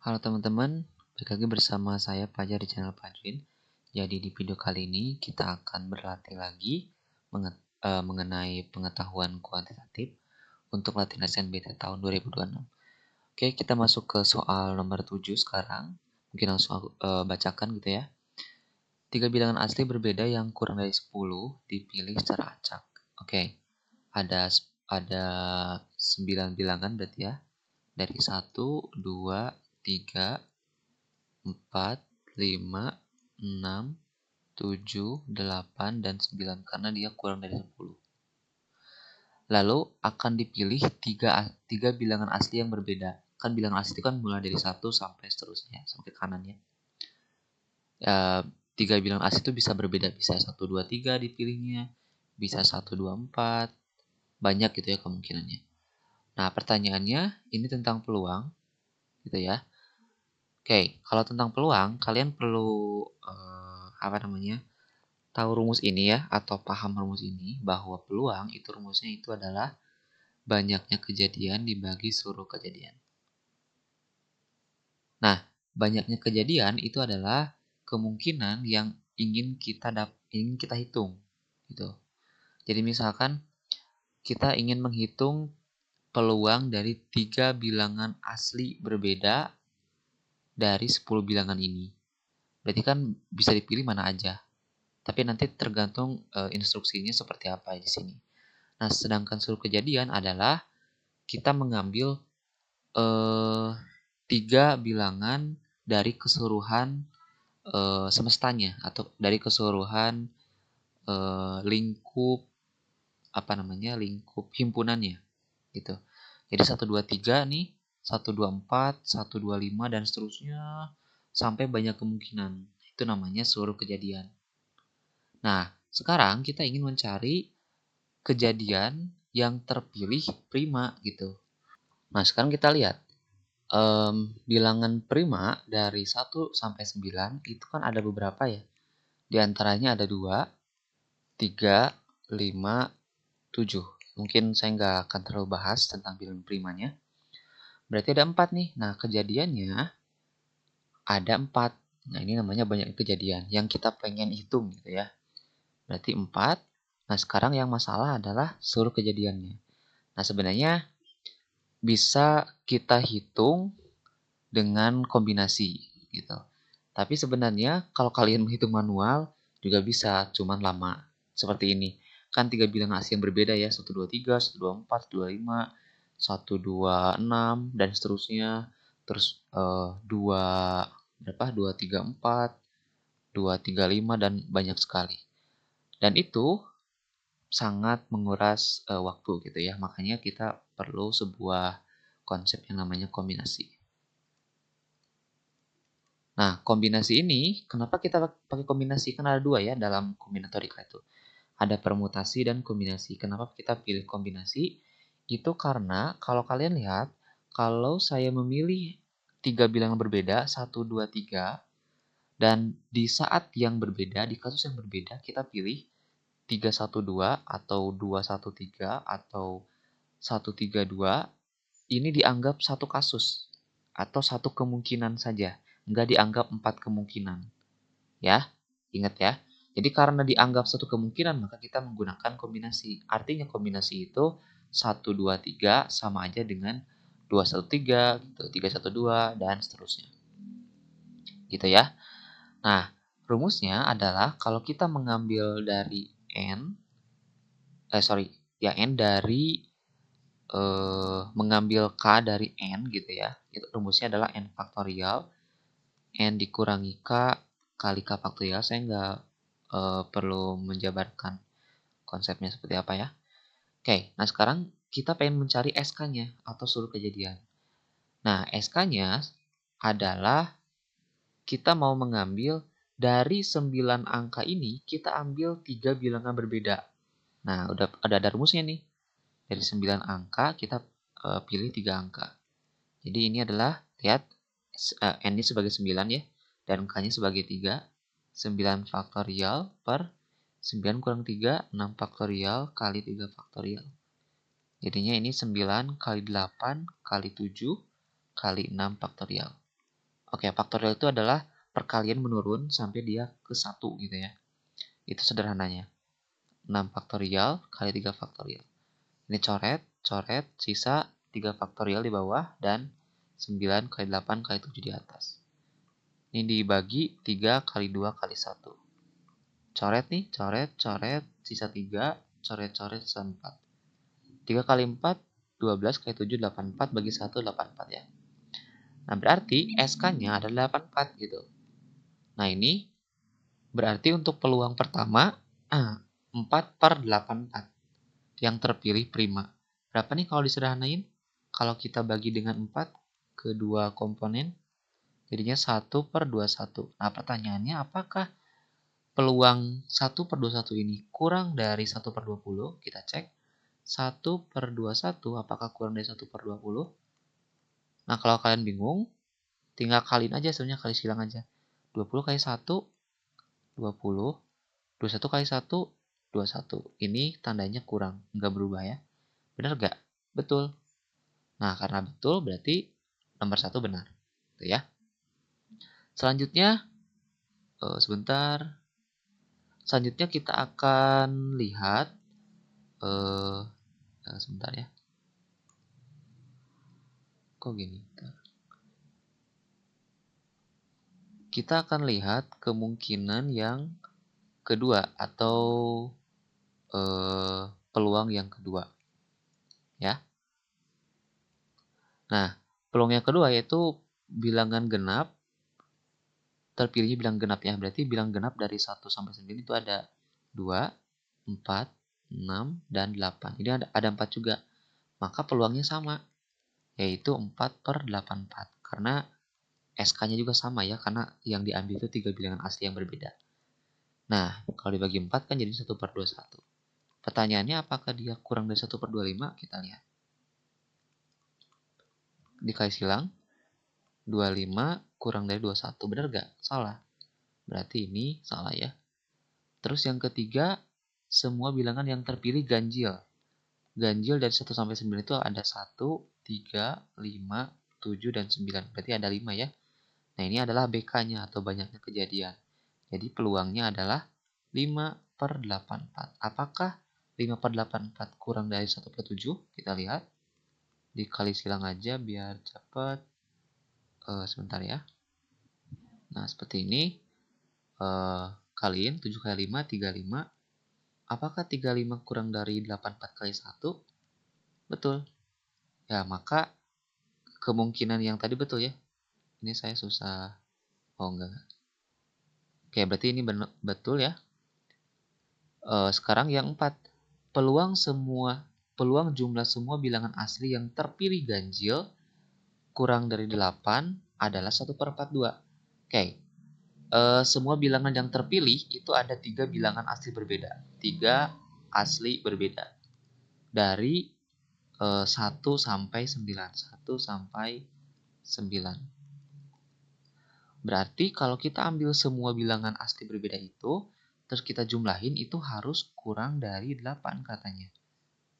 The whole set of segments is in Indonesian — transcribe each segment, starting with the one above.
Halo teman-teman, balik lagi bersama saya Fajar di channel Fajrin. Jadi di video kali ini kita akan berlatih lagi mengenai pengetahuan kuantitatif untuk latihan SNBT tahun 2026. Oke, kita masuk ke soal nomor 7 sekarang. Mungkin langsung aku bacakan gitu ya. 3 bilangan asli berbeda yang kurang dari 10 dipilih secara acak. Oke, ada 9 bilangan berarti ya. Dari 1, 2, 3, 4, 5, 6, 7, 8, dan 9 karena dia kurang dari 10. Lalu akan dipilih 3 bilangan asli yang berbeda. Kan bilangan asli itu kan mulai dari 1 sampai seterusnya, sampai kanan ya. 3 bilangan asli itu bisa berbeda, bisa 1, 2, 3 dipilihnya, bisa 1, 2, 4, banyak gitu ya kemungkinannya. Nah pertanyaannya ini tentang peluang gitu ya. Oke, kalau tentang peluang kalian perlu tahu rumus ini ya, atau paham rumus ini, bahwa peluang itu rumusnya itu adalah banyaknya kejadian dibagi seluruh kejadian. Nah, banyaknya kejadian itu adalah kemungkinan yang ingin kita hitung gitu. Jadi misalkan kita ingin menghitung peluang dari 3 bilangan asli berbeda dari 10 bilangan ini. Berarti kan bisa dipilih mana aja. Tapi nanti tergantung instruksinya seperti apa di sini. Nah, sedangkan seluruh kejadian adalah kita mengambil 3 bilangan dari keseluruhan semestanya atau dari keseluruhan lingkup lingkup himpunannya gitu. Jadi 1 2 3 nih, 1 2 4, 1 2 5 dan seterusnya sampai banyak kemungkinan. Itu namanya seluruh kejadian. Nah, sekarang kita ingin mencari kejadian yang terpilih prima gitu. Nah, sekarang kita lihat bilangan prima dari 1 sampai 9 itu kan ada beberapa ya. Di antaranya ada 2, 3, 5, 7. Mungkin saya nggak akan terlalu bahas tentang bilangan primanya. Berarti ada 4 nih. Nah, kejadiannya ada 4. Nah, ini namanya banyak kejadian yang kita pengen hitung gitu ya. Berarti 4. Nah, sekarang yang masalah adalah seluruh kejadiannya. Nah, sebenarnya bisa kita hitung dengan kombinasi gitu. Tapi sebenarnya kalau kalian menghitung manual juga bisa, cuman lama. Seperti ini. Kan 3 bilangan asli yang berbeda ya, 1 2 3, 1 2 4, 1 2 5, 1 2 6 dan seterusnya. Terus 2 2 3 4, 2 3 5 dan banyak sekali. Dan itu sangat menguras waktu gitu ya. Makanya kita perlu sebuah konsep yang namanya kombinasi. Nah, kombinasi ini, kenapa kita pakai kombinasi? Kan ada 2 ya dalam kombinatorika itu. Ada permutasi dan kombinasi. Kenapa kita pilih kombinasi? Itu karena kalau kalian lihat, kalau saya memilih 3 bilangan berbeda, 1, 2, 3, dan di saat yang berbeda, di kasus yang berbeda, kita pilih 3, 1, 2, atau 2, 1, 3, atau 1, 3, 2, ini dianggap satu kasus atau satu kemungkinan saja, nggak dianggap 4 kemungkinan. Ya, ingat ya. Jadi karena dianggap satu kemungkinan, maka kita menggunakan kombinasi. Artinya kombinasi itu 1, 2, 3 sama aja dengan 2, 1, 3, gitu, 3, 1, 2, dan seterusnya. Gitu ya. Nah, rumusnya adalah kalau kita mengambil dari N dari mengambil K dari N gitu ya, itu rumusnya adalah N faktorial, N dikurangi K kali K faktorial. Saya nggak perlu menjabarkan konsepnya seperti apa ya. Oke, nah sekarang kita pengen mencari SK-nya atau seluruh kejadian. Nah, SK-nya adalah kita mau mengambil dari 9 angka ini, kita ambil 3 bilangan berbeda. Nah, udah ada rumusnya nih. Dari 9 angka kita pilih 3 angka. Jadi ini adalah, lihat, N-nya sebagai 9 ya, dan K-nya sebagai 3. 9 faktorial per 9 kurang 3, 6 faktorial kali 3 faktorial. Jadinya ini 9 kali 8 kali 7 kali 6 faktorial. Oke, faktorial itu adalah perkalian menurun sampai dia ke 1 gitu ya. Itu sederhananya. 6 faktorial kali 3 faktorial. Ini coret, coret, sisa 3 faktorial di bawah dan 9 kali 8 kali 7 di atas. Ini dibagi 3 kali 2 kali 1. Coret nih, coret, coret, sisa 3, coret, coret, sisa 4. 3 kali 4, 12 kali 7, 84 bagi 1, 84 ya. Nah, berarti SK-nya adalah 84 gitu. Nah, ini berarti untuk peluang pertama 4/84 yang terpilih prima. Berapa nih kalau disederhanain? Kalau kita bagi dengan 4 ke dua komponen, jadinya 1/21. Nah, pertanyaannya apakah peluang 1/21 ini kurang dari 1/20? Kita cek. 1/21 apakah kurang dari 1/20? Nah, kalau kalian bingung, tinggal kaliin aja sebenarnya, kali silang aja. 20 kali 1, 20. 21 kali 1, 21. Ini tandanya kurang, nggak berubah ya. Benar nggak? Betul. Nah, karena betul berarti nomor 1 benar. Gitu ya. Selanjutnya, sebentar. Selanjutnya kita akan lihat, sebentar ya. Kok gini? Kita akan lihat kemungkinan yang kedua atau peluang yang kedua. Ya. Nah, peluang yang kedua yaitu bilangan genap. Terpilihnya bilangan genap ya. Berarti bilangan genap dari 1 sampai 9 itu ada 2, 4, 6, dan 8. Ini ada 4 juga. Maka peluangnya sama, yaitu 4/84. Karena SK-nya juga sama ya, karena yang diambil itu 3 bilangan asli yang berbeda. Nah, kalau dibagi 4 kan jadi 1/21. Pertanyaannya apakah dia kurang dari 1/25? Kita lihat. Dikali silang, 25 kurang dari 21. Benar gak? Salah. Berarti ini salah ya. Terus yang ketiga, semua bilangan yang terpilih ganjil. Ganjil dari 1 sampai 9 itu ada 1, 3, 5, 7, dan 9. Berarti ada 5 ya. Nah, ini adalah BK-nya atau banyaknya kejadian. Jadi peluangnya adalah 5/84. Apakah 5/84 kurang dari 1/7? Kita lihat. Dikali silang aja biar cepat. Sebentar ya. Nah, seperti ini. Kaliin 7 kali 5, 35. Apakah 35 kurang dari 84 kali 1? Betul. Ya, maka kemungkinan yang tadi betul ya. Ini saya susah. Oh, enggak. Oke, berarti ini betul ya. Sekarang yang 4. Peluang jumlah semua bilangan asli yang terpilih ganjil kurang dari 8 adalah 1/42. Oke. Semua bilangan yang terpilih itu ada 3 bilangan asli berbeda. 3 asli berbeda. Dari 1 sampai 9. 1 sampai 9. Berarti kalau kita ambil semua bilangan asli berbeda itu, terus kita jumlahin, itu harus kurang dari 8 katanya.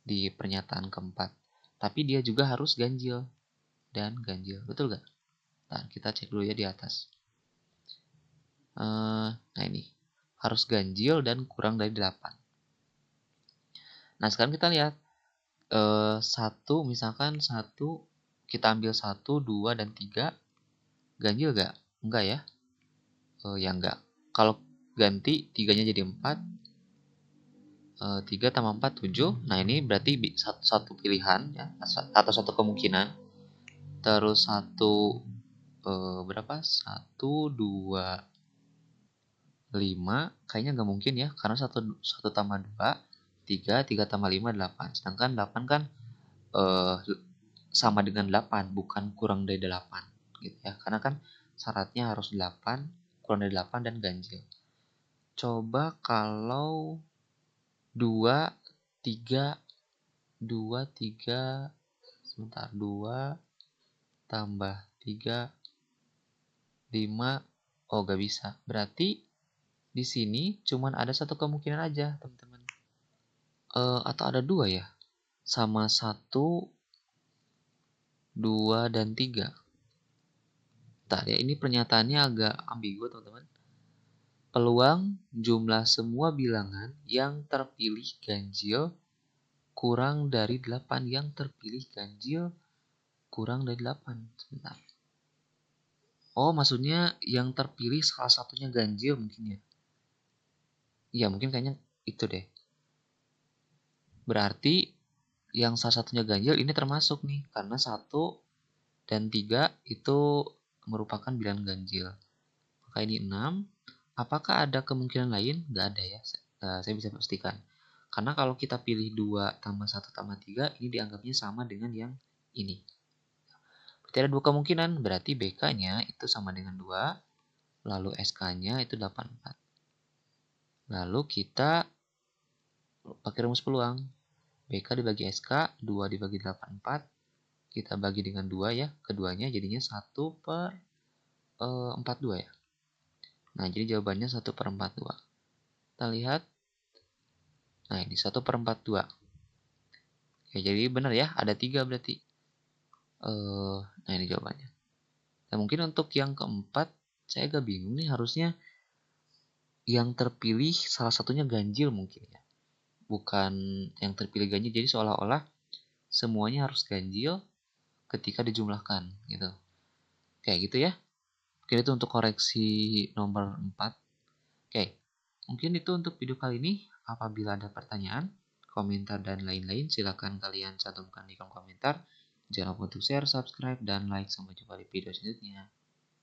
Di pernyataan keempat. Tapi dia juga harus ganjil. Dan ganjil. Betul gak? Nah, kita cek dulu ya di atas. Nah ini. Harus ganjil dan kurang dari 8. Nah, sekarang kita lihat. 1, misalkan 1, kita ambil 1, 2, dan 3. Ganjil gak? Enggak ya. Ya enggak. Kalau ganti 3-nya jadi 4. 3 tambah 4, 7. Nah, ini berarti satu pilihan ya, atau satu kemungkinan. Terus berapa? 1, 2, 5. Kayaknya nggak mungkin ya, karena 1 tambah 2, 3, 3 tambah 5, 8. Sedangkan 8 kan sama dengan 8, bukan kurang dari 8. Gitu ya. Karena kan syaratnya harus 8, kurang dari 8, dan ganjil. Coba kalau 2, 3, sebentar, 2 tambah 3, 5. Oh, gak bisa. Berarti di sini cuman ada satu kemungkinan aja, teman-teman. Atau ada 2 ya? Sama 1, 2, dan 3. Bentar ya, ini pernyataannya agak ambigu teman-teman. Peluang jumlah semua bilangan yang terpilih ganjil kurang dari 8. Yang terpilih ganjil kurang dari 8. Sebentar. Oh, maksudnya yang terpilih salah satunya ganjil mungkin ya. Iya, mungkin kayaknya itu deh. Berarti yang salah satunya ganjil ini termasuk nih. Karena 1 dan 3 itu merupakan bilangan ganjil. Maka ini 6. Apakah ada kemungkinan lain? Nggak ada ya. Saya bisa pastikan. Karena kalau kita pilih 2 tambah 1 tambah 3, ini dianggapnya sama dengan yang ini. Berarti ada 2 kemungkinan. Berarti BK-nya itu sama dengan 2. Lalu SK-nya itu 84. Lalu kita pakai rumus peluang. BK dibagi SK, 2 dibagi 84. Kita bagi dengan 2 ya. Keduanya jadinya 1/42 ya. Nah, jadi jawabannya 1/42. Kita lihat. Nah, ini 1/42. Ya, jadi benar ya, ada 3 berarti. Nah, ini jawabannya. Nah, mungkin untuk yang keempat, saya agak bingung nih, harusnya yang terpilih salah satunya ganjil mungkin ya. Bukan yang terpilih ganjil, jadi seolah-olah semuanya harus ganjil ketika dijumlahkan gitu. Kayak gitu ya. Mungkin itu untuk koreksi nomor 4. Oke, mungkin itu untuk video kali ini. Apabila ada pertanyaan, komentar, dan lain-lain, silakan kalian cantumkan di kolom komentar. Jangan lupa untuk share, subscribe, dan like. Sampai jumpa di video selanjutnya.